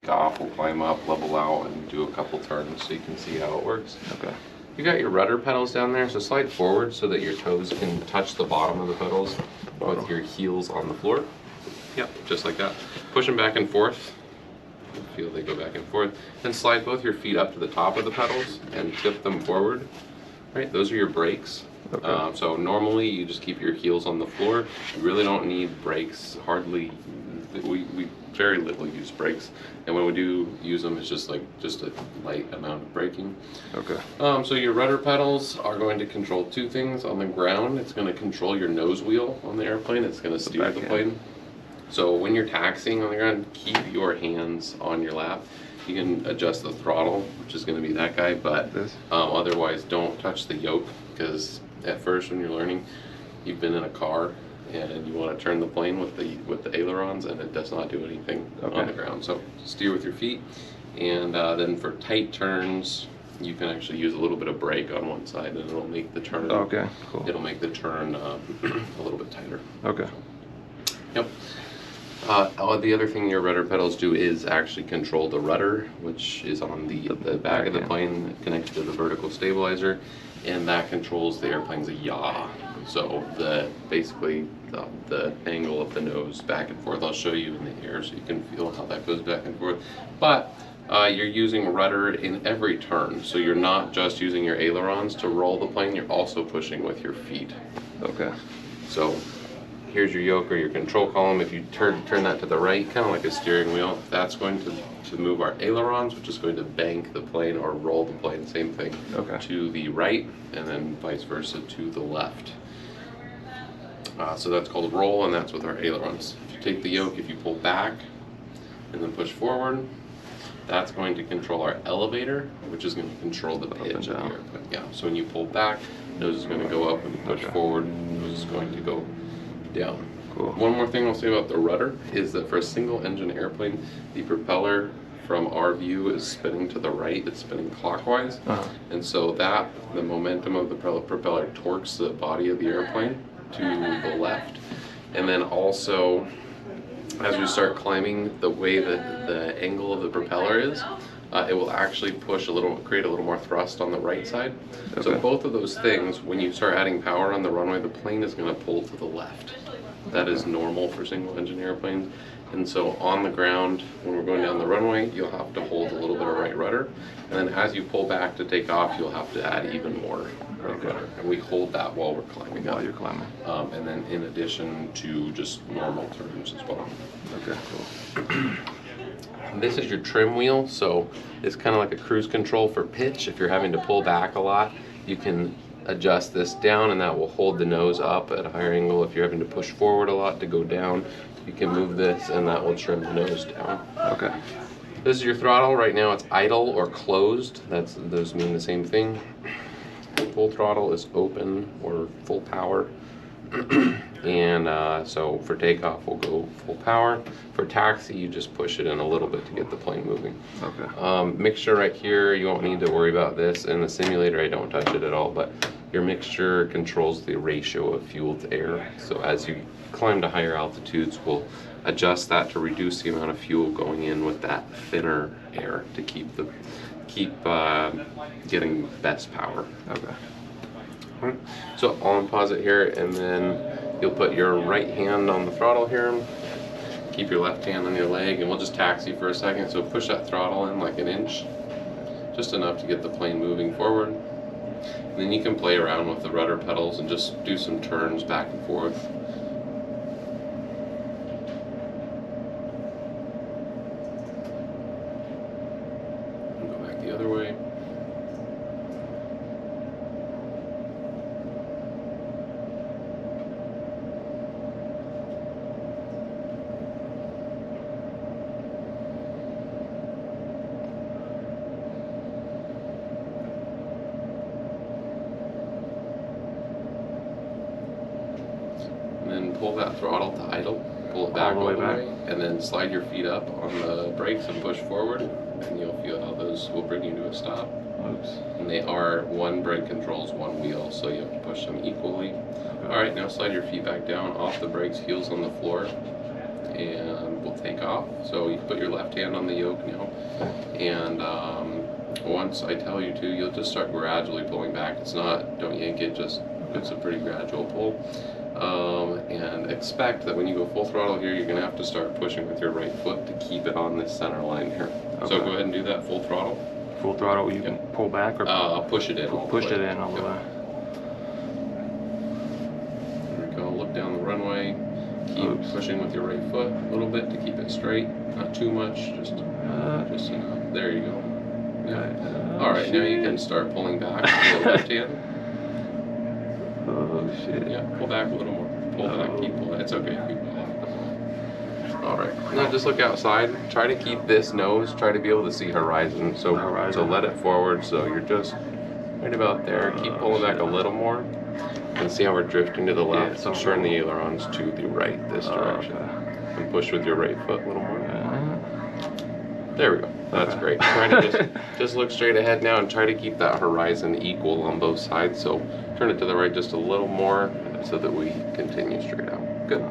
off, we'll climb up, level out, and do a couple turns so you can see how it works. Okay. You got your rudder pedals down there, so slide forward so that your toes can touch the bottom of the pedals with your heels on the floor. Yep, just like that. Push them back and forth. Feel they go back and forth. Then slide both your feet up to the top of the pedals and tip them forward. Right, those are your brakes. Okay. So normally you just keep your heels on the floor. You really don't need brakes. Hardly, we very little use brakes, and when we do use them, it's just a light amount of braking. Okay. So your rudder pedals are going to control two things on the ground. It's going to control your nose wheel on the airplane. It's going to steer the plane. So when you're taxiing on the ground, keep your hands on your lap. You can adjust the throttle, which is going to be that guy, but otherwise don't touch the yoke, because at first when you're learning, you've been in a car and you want to turn the plane with the ailerons, and it does not do anything on the ground. So steer with your feet, and then for tight turns, you can actually use a little bit of brake on one side, and it'll make the turn. Okay, cool. It'll make the turn a little bit tighter. Okay. Yep. The other thing your rudder pedals do is actually control the rudder, which is on the back of the plane connected to the vertical stabilizer, and that controls the airplane's yaw. So basically the angle of the nose back and forth. I'll show you in the air so you can feel how that goes back and forth. But you're using rudder in every turn, so you're not just using your ailerons to roll the plane, you're also pushing with your feet. Okay. So here's your yoke or your control column. If you turn that to the right, kind of like a steering wheel, that's going to move our ailerons, which is going to bank the plane or roll the plane, same thing, to the right, and then vice versa to the left. So that's called roll, and that's with our ailerons. If you take the yoke, if you pull back and then push forward, that's going to control our elevator, which is going to control the pitch of the airplane. Yeah, so when you pull back, nose is going to go up. When you push forward, nose is going to go down. Cool. One more thing I'll say about the rudder is that for a single engine airplane, the propeller from our view is spinning to the right, it's spinning clockwise, and so the momentum of the propeller torques the body of the airplane to the left. And then also, as we start climbing, the way that the angle of the propeller is, it will actually create a little more thrust on the right side. So both of those things, when you start adding power on the runway, the plane is going to pull to the left. That is normal for single engine airplanes. And so on the ground, when we're going down the runway, you'll have to hold a little bit of right rudder. And then as you pull back to take off, you'll have to add even more right rudder. And we hold that while we're climbing up. While you're climbing. And then in addition to just normal turns as well. Okay, cool. This is your trim wheel, so it's kind of like a cruise control for pitch. If you're having to pull back a lot, you can adjust this down, and that will hold the nose up at a higher angle. If you're having to push forward a lot to go down, you can move this, and that will trim the nose down. Okay. This is your throttle. Right now it's idle or closed. Those mean the same thing. Full throttle is open or full power. And so for takeoff we'll go full power. For taxi you just push it in a little bit to get the plane moving. Okay. Mixture right here, you won't need to worry about this. In the simulator I don't touch it at all, but your mixture controls the ratio of fuel to air. So as you climb to higher altitudes, we'll adjust that to reduce the amount of fuel going in with that thinner air to keep getting best power. Okay. So I'll unpause it here, and then you'll put your right hand on the throttle here, keep your left hand on your leg, and we'll just taxi for a second. So push that throttle in like an inch, just enough to get the plane moving forward. And then you can play around with the rudder pedals and just do some turns back and forth. And go back the other way. And then pull that throttle to idle, pull it back all the way, and then slide your feet up on the brakes and push forward, and you'll feel how those will bring you to a stop. Oops. And they are, one brake controls one wheel, so you have to push them equally. Okay. Alright, now slide your feet back down off the brakes, heels on the floor, and we'll take off. So you put your left hand on the yoke now, and once I tell you to, you'll just start gradually pulling back. It's not, don't yank it, just it's a pretty gradual pull. And expect that when you go full throttle here, you're going to have to start pushing with your right foot to keep it on this center line here. Okay. So go ahead and do that full throttle. Full throttle, you can pull back or push it in all the way. Push it in all the way. There we go. Look down the runway. Keep pushing with your right foot a little bit to keep it straight. Not too much, just enough. There you go. Yeah. All right, now you can start pulling back with the left hand. Oh shit. Yeah, pull back a little more. Pull back, keep pulling. It's okay, keep pulling. Alright, now just look outside. Try to keep this nose, try to be able to see horizon. So let it forward so you're just right about there. Keep pulling back a little more. And see how we're drifting to the left. So turn the ailerons to the right this direction. And push with your right foot a little more. There we go. That's great. Try to just look straight ahead now and try to keep that horizon equal on both sides. So turn it to the right just a little more so that we continue straight out. Good.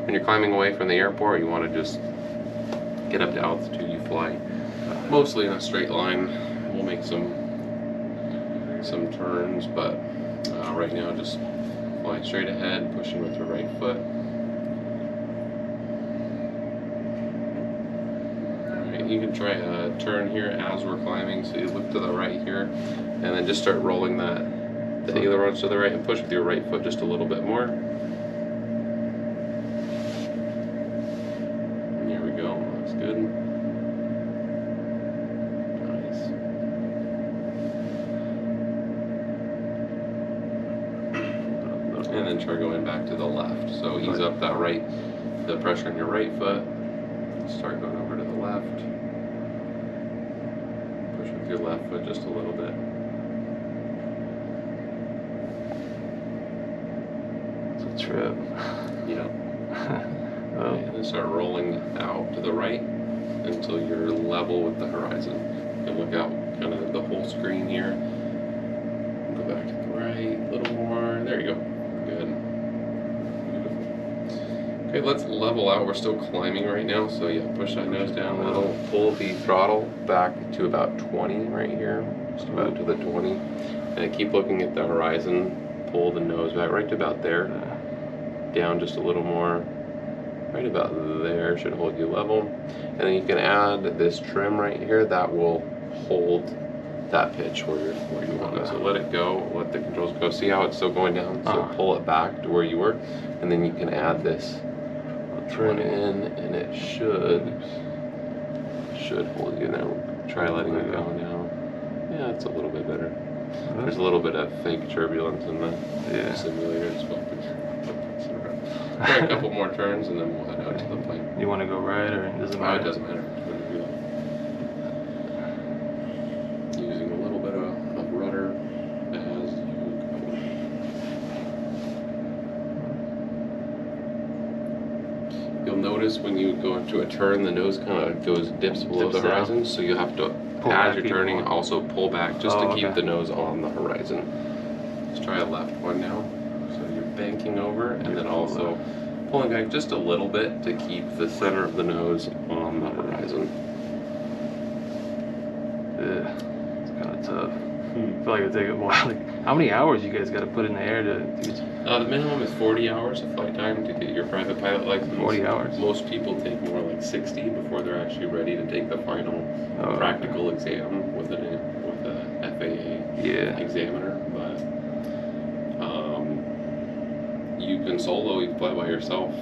When you're climbing away from the airport, you want to just get up to altitude. You fly mostly in a straight line. We'll make some turns, but right now just flying straight ahead, pushing with your right foot. You can try a turn here as we're climbing, so you look to the right here, and then just start rolling the ailerons to the right and push with your right foot just a little bit more. Here we go, looks good. Nice. And then try going back to the left. So ease up that the pressure on your right foot. Start going over to the left. Push with your left foot just a little bit. It's a trip. Yeah. And then start rolling out to the right until you're level with the horizon. And look out kind of the whole screen here. Go back to the right a little more. There you go. Good. Okay, let's level out. We're still climbing right now, so yeah, push that nose down a little. Pull the throttle back to about 20 right here, just about to the 20. And keep looking at the horizon. Pull the nose back right to about there. Down just a little more. Right about there should hold you level. And then you can add this trim right here that will hold that pitch where you want it. So let it go, let the controls go. See how it's still going down? So pull it back to where you were, and then you can add this trim in, and it should hold you. Now try letting it go now. Yeah, it's a little bit better. There's a little bit of fake turbulence in the simulator as well. Try a couple more turns and then we'll head out to the plane. You want to go right or does it matter? It doesn't matter. Using a little bit of rudder as you go. You'll notice when you go into a turn, the nose kind of dips below the horizon, so you have to, as you're turning, also pull back just to keep the nose on the horizon. Let's try a left one now. Banking over and then also pulling back just a little bit to keep the center of the nose on the horizon. Yeah, it's kind of tough. I feel like it'll take a while. Like, how many hours you guys got to put in the air to the minimum is 40 hours of flight time to get your private pilot license. 40 hours. Most people take more like 60 before they're actually ready to take the final practical exam with a FAA examiner. But you can solo, you can fly by yourself,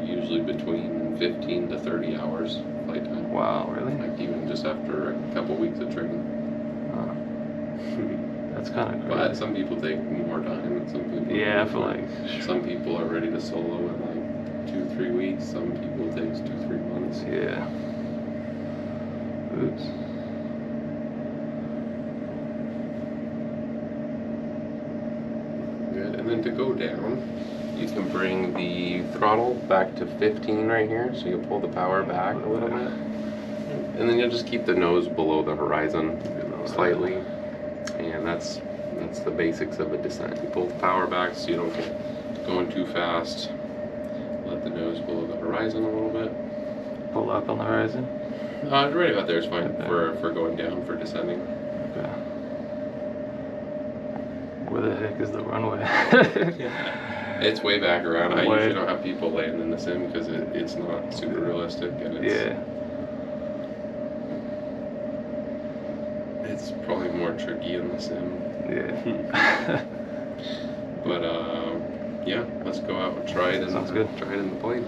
usually between 15 to 30 hours flight time. Wow, really? Like even just after a couple weeks of training. That's kind of crazy. But some people take more time, and some people. Yeah, I feel like some people are ready to solo in like 2-3 weeks. Some people it takes 2-3 months. Yeah. Oops. Good, and then to go down, you can bring the throttle back to 15 right here, so you'll pull the power back a little bit. And then you'll just keep the nose below the horizon slightly. And that's the basics of a descent. You pull the power back so you don't get going too fast. Let the nose below the horizon a little bit. pull up on the horizon? Right about there is fine Okay. for going down, for descending. Okay. Where the heck is the runway? It's way back around. I Way. usually don't have people land in the sim because it's not super realistic, and it's probably more tricky in the sim. Yeah. But yeah, let's go out and try it. Sounds good. Try it in the plane.